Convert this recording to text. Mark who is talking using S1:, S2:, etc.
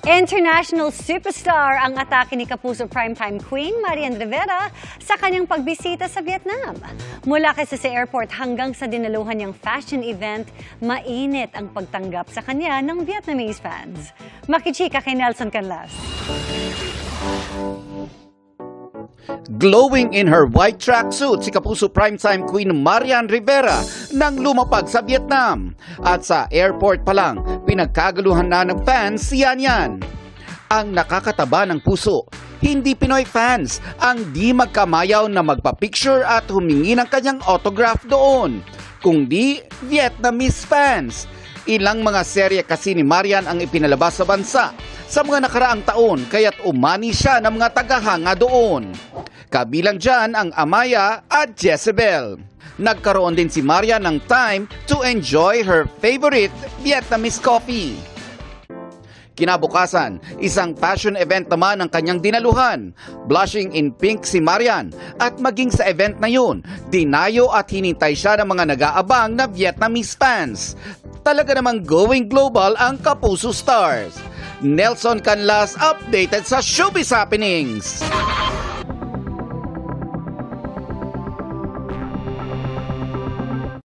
S1: International superstar ang atake ni Kapuso Primetime Queen Marian Rivera sa kanyang pagbisita sa Vietnam. Mula kasi sa airport hanggang sa dinaluhan niyang fashion event, mainit ang pagtanggap sa kanya ng Vietnamese fans. Makichika kay Nelson Canlas.
S2: Glowing in her white tracksuit si Kapuso Primetime Queen Marian Rivera nang lumapag sa Vietnam. At sa airport pa lang, pinagkagaluhan na ng fans si Yan Yan. Ang nakakataba ng puso, hindi Pinoy fans ang di magkamayaw na magpa-picture at humingi ng kanyang autograph doon, kundi Vietnamese fans. Ilang mga serye kasi ni Marian ang ipinalabas sa bansa sa mga nakaraang taon kaya't umani siya ng mga tagahanga doon. Kabilang dyan ang Amaya at Jezebel. Nagkaroon din si Marian ng time to enjoy her favorite Vietnamese coffee. Kinabukasan, isang fashion event naman ang kanyang dinaluhan. Blushing in pink si Marian at maging sa event na yun, dinayo at hinintay siya ng mga nag-aabang na Vietnamese fans. Talaga namang going global ang Kapuso Stars. Nelson Canlas updated sa Showbiz Happenings.